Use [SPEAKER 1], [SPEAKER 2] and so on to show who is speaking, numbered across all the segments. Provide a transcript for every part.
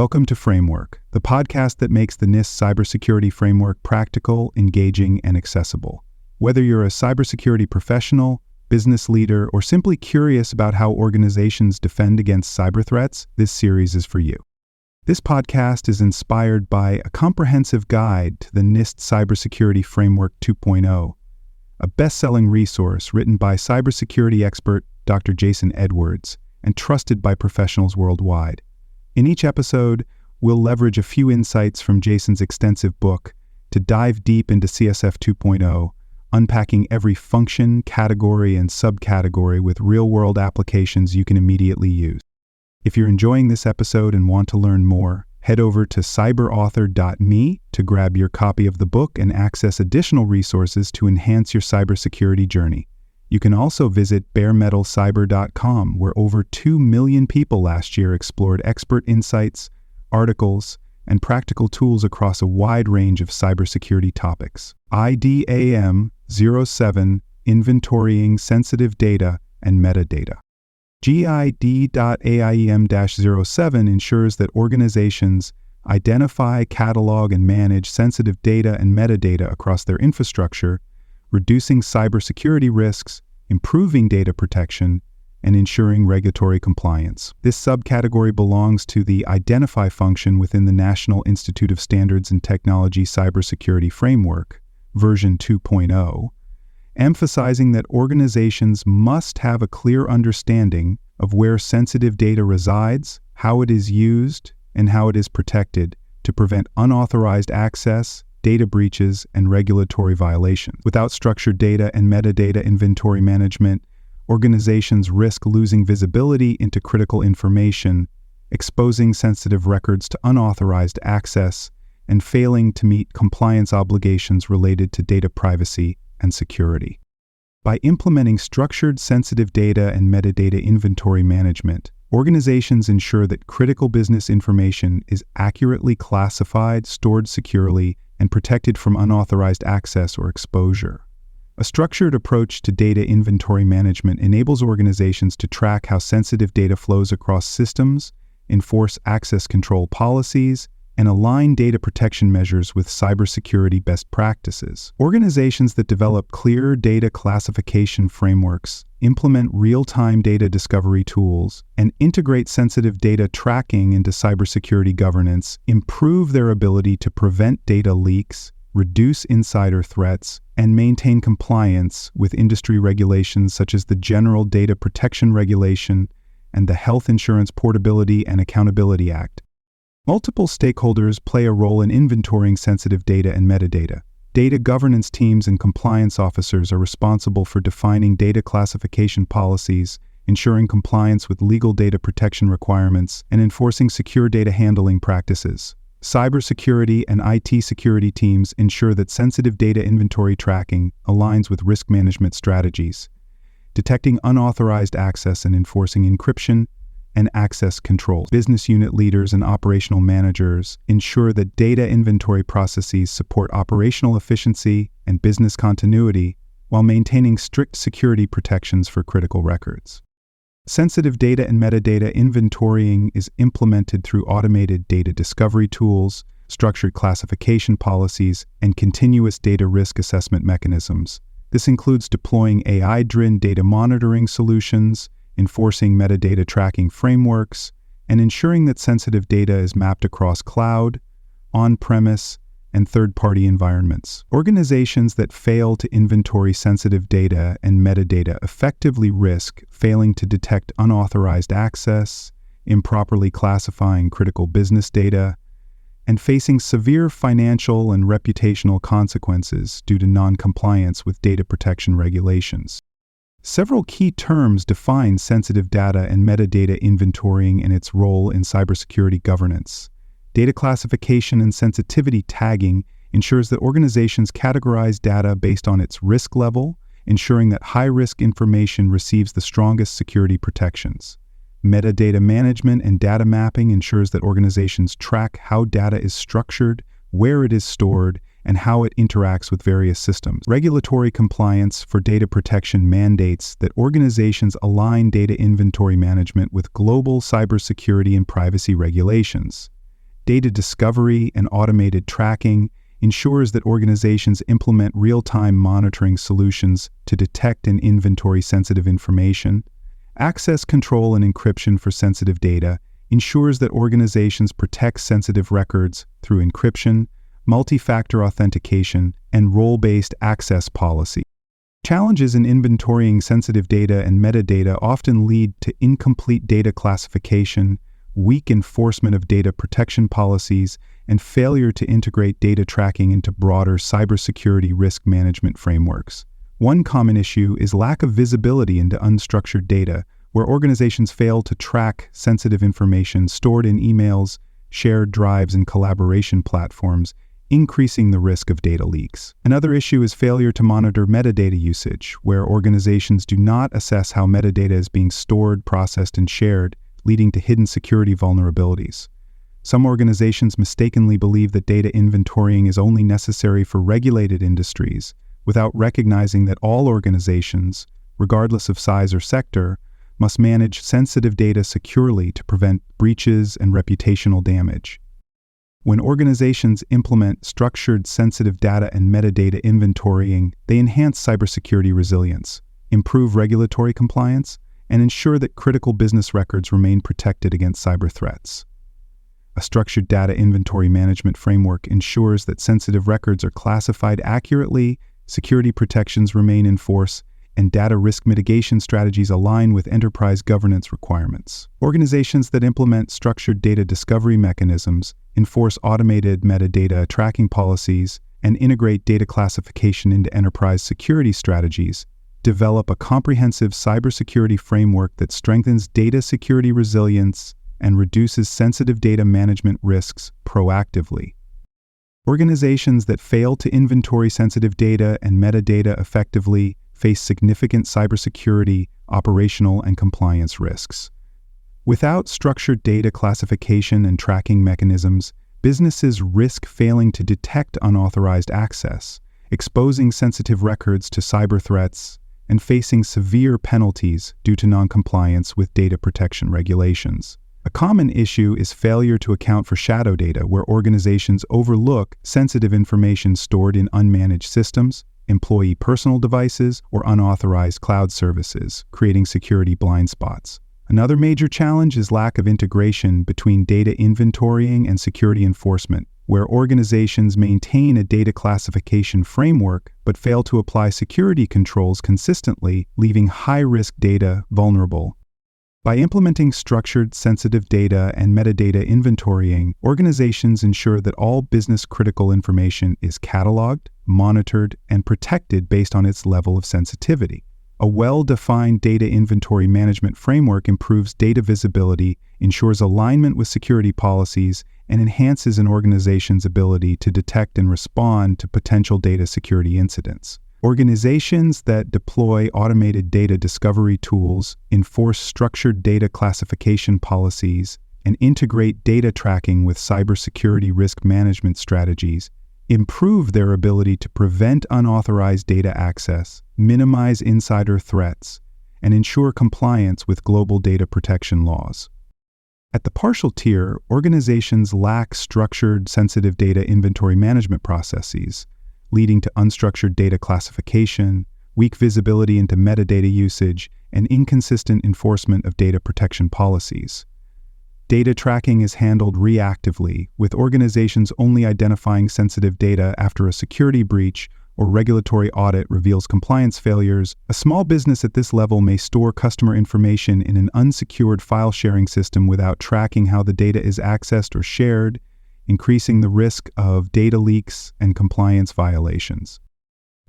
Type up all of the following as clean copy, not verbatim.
[SPEAKER 1] Welcome to Framework, the podcast that makes the NIST cybersecurity framework practical, engaging, and accessible. Whether you're a cybersecurity professional, business leader, or simply curious about how organizations defend against cyber threats, this series is for you. This podcast is inspired by a comprehensive guide to the NIST Cybersecurity Framework 2.0, a best-selling resource written by cybersecurity expert Dr. Jason Edwards and trusted by professionals worldwide. In each episode, we'll leverage a few insights from Jason's extensive book to dive deep into CSF 2.0, unpacking every function, category, and subcategory with real-world applications you can immediately use. If you're enjoying this episode and want to learn more, head over to cyberauthor.me to grab your copy of the book and access additional resources to enhance your cybersecurity journey. You can also visit baremetalcyber.com, where over 2 million people last year explored expert insights, articles, and practical tools across a wide range of cybersecurity topics. ID.AM-07, inventorying sensitive data and metadata. ID.AM-07 ensures that organizations identify, catalog, and manage sensitive data and metadata across their infrastructure, reducing cybersecurity risks, improving data protection, and ensuring regulatory compliance. This subcategory belongs to the Identify function within the National Institute of Standards and Technology Cybersecurity Framework, version 2.0, emphasizing that organizations must have a clear understanding of where sensitive data resides, how it is used, and how it is protected to prevent unauthorized access, data breaches, and regulatory violations. Without structured data and metadata inventory management, organizations risk losing visibility into critical information, exposing sensitive records to unauthorized access, and failing to meet compliance obligations related to data privacy and security. By implementing structured sensitive data and metadata inventory management, organizations ensure that critical business information is accurately classified, stored securely, and protected from unauthorized access or exposure. A structured approach to data inventory management enables organizations to track how sensitive data flows across systems, enforce access control policies, and align data protection measures with cybersecurity best practices. Organizations that develop clear data classification frameworks, implement real-time data discovery tools, and integrate sensitive data tracking into cybersecurity governance improve their ability to prevent data leaks, reduce insider threats, and maintain compliance with industry regulations such as the General Data Protection Regulation and the Health Insurance Portability and Accountability Act. Multiple stakeholders play a role in inventorying sensitive data and metadata. Data governance teams and compliance officers are responsible for defining data classification policies, ensuring compliance with legal data protection requirements, and enforcing secure data handling practices. Cybersecurity and IT security teams ensure that sensitive data inventory tracking aligns with risk management strategies, detecting unauthorized access and enforcing encryption and access controls. Business unit leaders and operational managers ensure that data inventory processes support operational efficiency and business continuity while maintaining strict security protections for critical records. Sensitive data and metadata inventorying is implemented through automated data discovery tools, structured classification policies, and continuous data risk assessment mechanisms. This includes deploying AI-driven data monitoring solutions, enforcing metadata tracking frameworks, and ensuring that sensitive data is mapped across cloud, on-premise, and third-party environments. Organizations that fail to inventory sensitive data and metadata effectively risk failing to detect unauthorized access, improperly classifying critical business data, and facing severe financial and reputational consequences due to non-compliance with data protection regulations. Several key terms define sensitive data and metadata inventorying and its role in cybersecurity governance. Data classification and sensitivity tagging ensures that organizations categorize data based on its risk level, ensuring that high-risk information receives the strongest security protections. Metadata management and data mapping ensures that organizations track how data is structured, where it is stored, and how it interacts with various systems. Regulatory compliance for data protection mandates that organizations align data inventory management with global cybersecurity and privacy regulations. Data discovery and automated tracking ensures that organizations implement real-time monitoring solutions to detect and inventory sensitive information. Access control and encryption for sensitive data ensures that organizations protect sensitive records through encryption, multi-factor authentication, and role-based access policy. Challenges in inventorying sensitive data and metadata often lead to incomplete data classification, weak enforcement of data protection policies, and failure to integrate data tracking into broader cybersecurity risk management frameworks. One common issue is lack of visibility into unstructured data, where organizations fail to track sensitive information stored in emails, shared drives, and collaboration platforms, increasing the risk of data leaks. Another issue is failure to monitor metadata usage, where organizations do not assess how metadata is being stored, processed, and shared, leading to hidden security vulnerabilities. Some organizations mistakenly believe that data inventorying is only necessary for regulated industries, without recognizing that all organizations, regardless of size or sector, must manage sensitive data securely to prevent breaches and reputational damage. When organizations implement structured sensitive data and metadata inventorying, they enhance cybersecurity resilience, improve regulatory compliance, and ensure that critical business records remain protected against cyber threats. A structured data inventory management framework ensures that sensitive records are classified accurately, security protections remain in force, and data risk mitigation strategies align with enterprise governance requirements. Organizations that implement structured data discovery mechanisms, enforce automated metadata tracking policies, and integrate data classification into enterprise security strategies develop a comprehensive cybersecurity framework that strengthens data security resilience and reduces sensitive data management risks proactively. Organizations that fail to inventory sensitive data and metadata effectively face significant cybersecurity, operational, and compliance risks. Without structured data classification and tracking mechanisms, businesses risk failing to detect unauthorized access, exposing sensitive records to cyber threats, and facing severe penalties due to noncompliance with data protection regulations. A common issue is failure to account for shadow data, where organizations overlook sensitive information stored in unmanaged systems, employee personal devices, or unauthorized cloud services, creating security blind spots. Another major challenge is lack of integration between data inventorying and security enforcement, where organizations maintain a data classification framework but fail to apply security controls consistently, leaving high-risk data vulnerable. By implementing structured, sensitive data and metadata inventorying, organizations ensure that all business-critical information is cataloged, monitored, and protected based on its level of sensitivity. A well-defined data inventory management framework improves data visibility, ensures alignment with security policies, and enhances an organization's ability to detect and respond to potential data security incidents. Organizations that deploy automated data discovery tools, enforce structured data classification policies, and integrate data tracking with cybersecurity risk management strategies improve their ability to prevent unauthorized data access, minimize insider threats, and ensure compliance with global data protection laws. At the partial tier, organizations lack structured, sensitive data inventory management processes, leading to unstructured data classification, weak visibility into metadata usage, and inconsistent enforcement of data protection policies. Data tracking is handled reactively, with organizations only identifying sensitive data after a security breach or regulatory audit reveals compliance failures. A small business at this level may store customer information in an unsecured file-sharing system without tracking how the data is accessed or shared, increasing the risk of data leaks and compliance violations.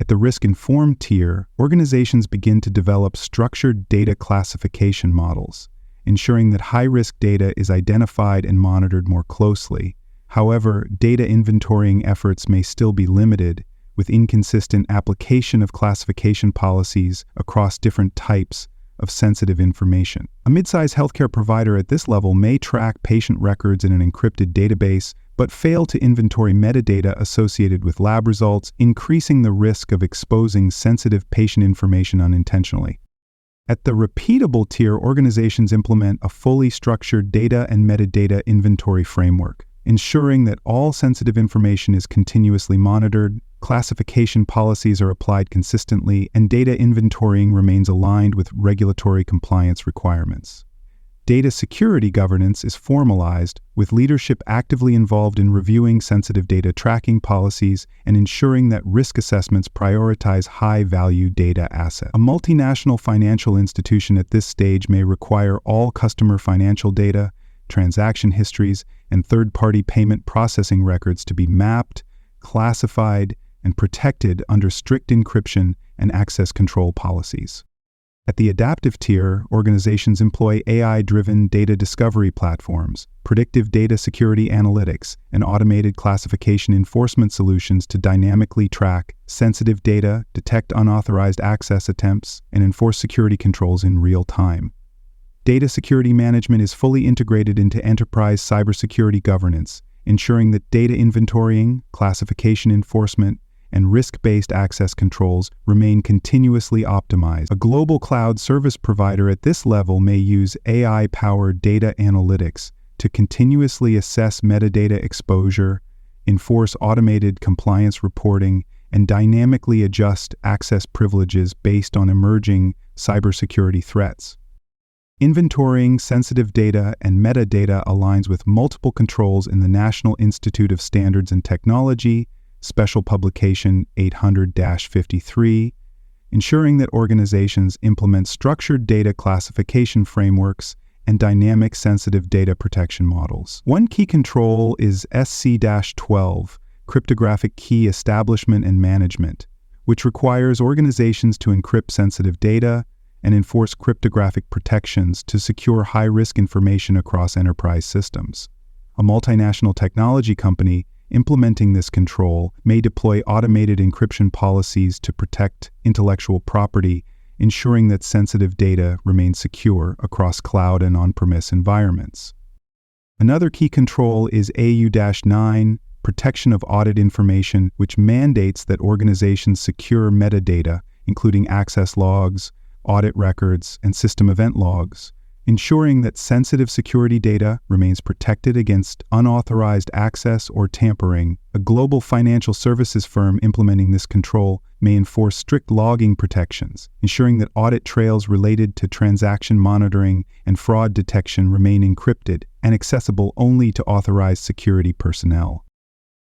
[SPEAKER 1] At the risk-informed tier, organizations begin to develop structured data classification models, ensuring that high-risk data is identified and monitored more closely. However, data inventorying efforts may still be limited, with inconsistent application of classification policies across different types of sensitive information. A mid-size healthcare provider at this level may track patient records in an encrypted database, but fail to inventory metadata associated with lab results, increasing the risk of exposing sensitive patient information unintentionally. At the repeatable tier, organizations implement a fully structured data and metadata inventory framework, ensuring that all sensitive information is continuously monitored, classification policies are applied consistently, and data inventorying remains aligned with regulatory compliance requirements. Data security governance is formalized, with leadership actively involved in reviewing sensitive data tracking policies and ensuring that risk assessments prioritize high-value data assets. A multinational financial institution at this stage may require all customer financial data, transaction histories, and third-party payment processing records to be mapped, classified, and protected under strict encryption and access control policies. At the adaptive tier, organizations employ AI-driven data discovery platforms, predictive data security analytics, and automated classification enforcement solutions to dynamically track sensitive data, detect unauthorized access attempts, and enforce security controls in real time. Data security management is fully integrated into enterprise cybersecurity governance, ensuring that data inventorying, classification enforcement, and risk-based access controls remain continuously optimized. A global cloud service provider at this level may use AI-powered data analytics to continuously assess metadata exposure, enforce automated compliance reporting, and dynamically adjust access privileges based on emerging cybersecurity threats. Inventorying sensitive data and metadata aligns with multiple controls in the National Institute of Standards and Technology, Special Publication 800-53, ensuring that organizations implement structured data classification frameworks and dynamic sensitive data protection models. One key control is SC-12, Cryptographic Key Establishment and Management, which requires organizations to encrypt sensitive data and enforce cryptographic protections to secure high-risk information across enterprise systems. A multinational technology company implementing this control may deploy automated encryption policies to protect intellectual property, ensuring that sensitive data remains secure across cloud and on-premise environments. Another key control is AU-9, Protection of Audit Information, which mandates that organizations secure metadata, including access logs, audit records, and system event logs, ensuring that sensitive security data remains protected against unauthorized access or tampering. A global financial services firm implementing this control may enforce strict logging protections, ensuring that audit trails related to transaction monitoring and fraud detection remain encrypted and accessible only to authorized security personnel.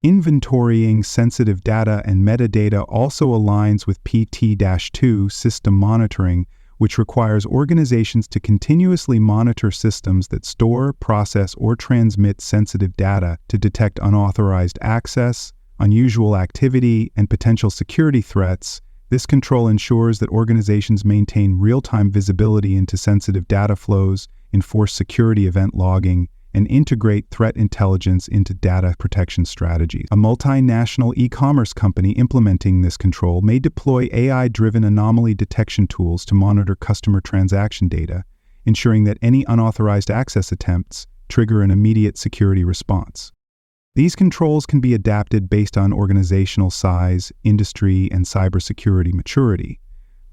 [SPEAKER 1] Inventorying sensitive data and metadata also aligns with PT-2 system monitoring, which requires organizations to continuously monitor systems that store, process, or transmit sensitive data to detect unauthorized access, unusual activity, and potential security threats. This control ensures that organizations maintain real-time visibility into sensitive data flows, enforce security event logging, and integrate threat intelligence into data protection strategies. A multinational e-commerce company implementing this control may deploy AI-driven anomaly detection tools to monitor customer transaction data, ensuring that any unauthorized access attempts trigger an immediate security response. These controls can be adapted based on organizational size, industry, and cybersecurity maturity.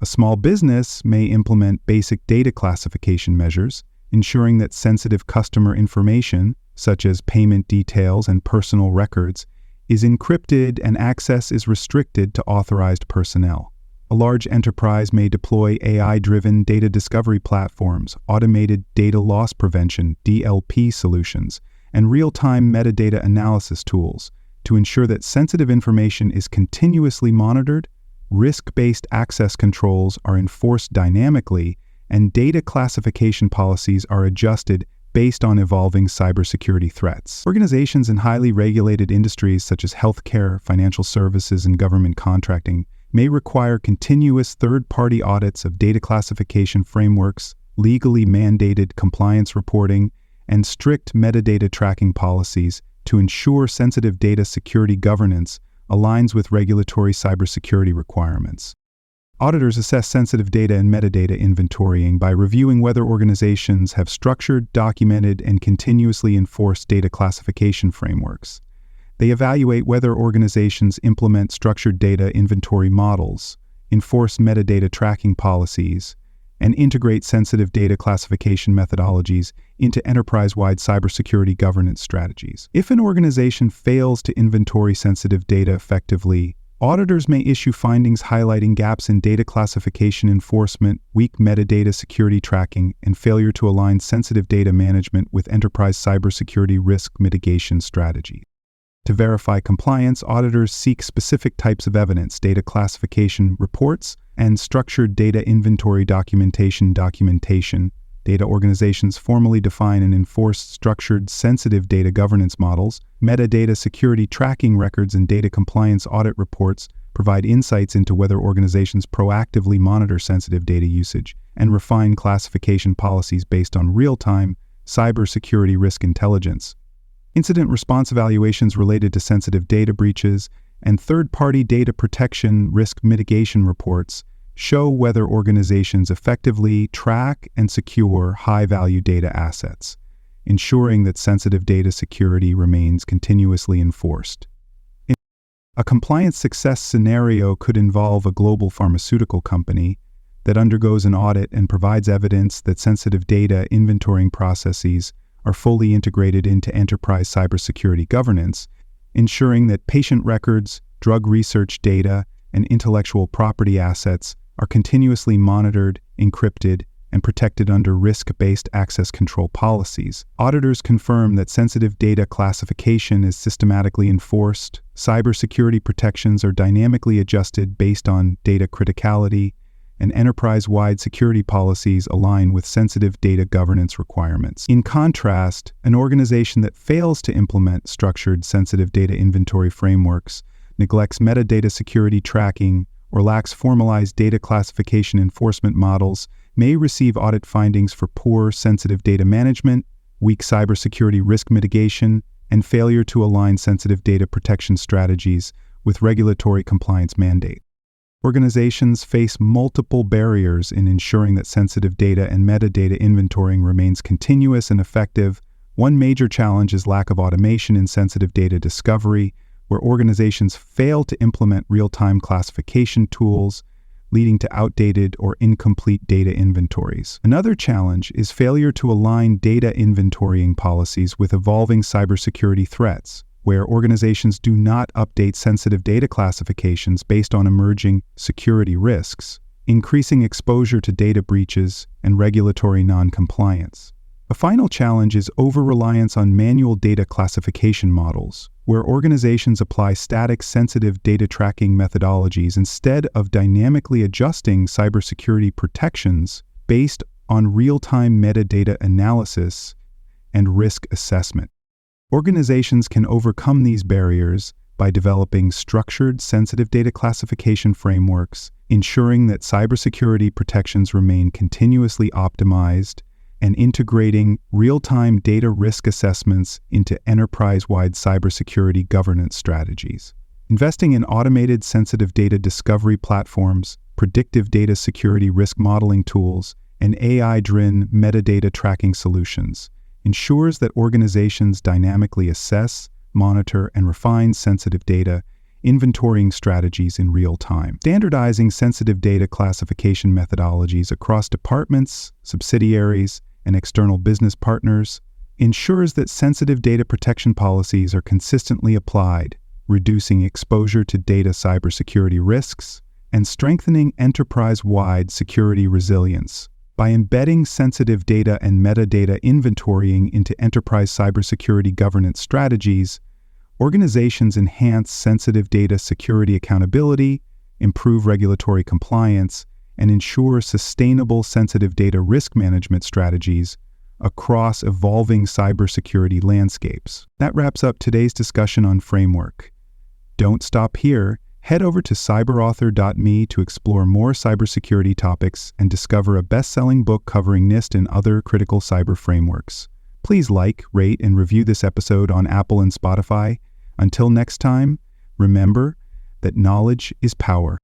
[SPEAKER 1] A small business may implement basic data classification measures, ensuring that sensitive customer information, such as payment details and personal records, is encrypted and access is restricted to authorized personnel. A large enterprise may deploy AI-driven data discovery platforms, automated data loss prevention (DLP) solutions, and real-time metadata analysis tools to ensure that sensitive information is continuously monitored, risk-based access controls are enforced dynamically, and data classification policies are adjusted based on evolving cybersecurity threats. Organizations in highly regulated industries such as healthcare, financial services, and government contracting may require continuous third-party audits of data classification frameworks, legally mandated compliance reporting, and strict metadata tracking policies to ensure sensitive data security governance aligns with regulatory cybersecurity requirements. Auditors assess sensitive data and metadata inventorying by reviewing whether organizations have structured, documented, and continuously enforced data classification frameworks. They evaluate whether organizations implement structured data inventory models, enforce metadata tracking policies, and integrate sensitive data classification methodologies into enterprise-wide cybersecurity governance strategies. If an organization fails to inventory sensitive data effectively, auditors may issue findings highlighting gaps in data classification enforcement, weak metadata security tracking, and failure to align sensitive data management with enterprise cybersecurity risk mitigation strategies. To verify compliance, auditors seek specific types of evidence, data classification reports, and structured data inventory documentation. Data organizations formally define and enforce structured, sensitive data governance models. Metadata security tracking records and data compliance audit reports provide insights into whether organizations proactively monitor sensitive data usage and refine classification policies based on real-time cybersecurity risk intelligence. Incident response evaluations related to sensitive data breaches and third-party data protection risk mitigation reports show whether organizations effectively track and secure high-value data assets, ensuring that sensitive data security remains continuously enforced. A compliance success scenario could involve a global pharmaceutical company that undergoes an audit and provides evidence that sensitive data inventorying processes are fully integrated into enterprise cybersecurity governance, ensuring that patient records, drug research data, and intellectual property assets are continuously monitored, encrypted, and protected under risk-based access control policies. Auditors confirm that sensitive data classification is systematically enforced, cybersecurity protections are dynamically adjusted based on data criticality, and enterprise-wide security policies align with sensitive data governance requirements. In contrast, an organization that fails to implement structured sensitive data inventory frameworks, neglects metadata security tracking, or lacks formalized data classification enforcement models may receive audit findings for poor sensitive data management, weak cybersecurity risk mitigation, and failure to align sensitive data protection strategies with regulatory compliance mandates. Organizations face multiple barriers in ensuring that sensitive data and metadata inventorying remains continuous and effective. One major challenge is lack of automation in sensitive data discovery, where organizations fail to implement real-time classification tools, leading to outdated or incomplete data inventories. Another challenge is failure to align data inventorying policies with evolving cybersecurity threats, where organizations do not update sensitive data classifications based on emerging security risks, increasing exposure to data breaches and regulatory non-compliance. A final challenge is over-reliance on manual data classification models, where organizations apply static sensitive data tracking methodologies instead of dynamically adjusting cybersecurity protections based on real-time metadata analysis and risk assessment. Organizations can overcome these barriers by developing structured sensitive data classification frameworks, ensuring that cybersecurity protections remain continuously optimized, and integrating real-time data risk assessments into enterprise-wide cybersecurity governance strategies. Investing in automated sensitive data discovery platforms, predictive data security risk modeling tools, and AI-driven metadata tracking solutions ensures that organizations dynamically assess, monitor, and refine sensitive data inventorying strategies in real time. Standardizing sensitive data classification methodologies across departments, subsidiaries, and external business partners ensures that sensitive data protection policies are consistently applied, reducing exposure to data cybersecurity risks and strengthening enterprise-wide security resilience. By embedding sensitive data and metadata inventorying into enterprise cybersecurity governance strategies, organizations enhance sensitive data security accountability, improve regulatory compliance, and ensure sustainable sensitive data risk management strategies across evolving cybersecurity landscapes. That wraps up today's discussion on framework. Don't stop here. Head over to cyberauthor.me to explore more cybersecurity topics and discover a best-selling book covering NIST and other critical cyber frameworks. Please like, rate, and review this episode on Apple and Spotify. Until next time, remember that knowledge is power.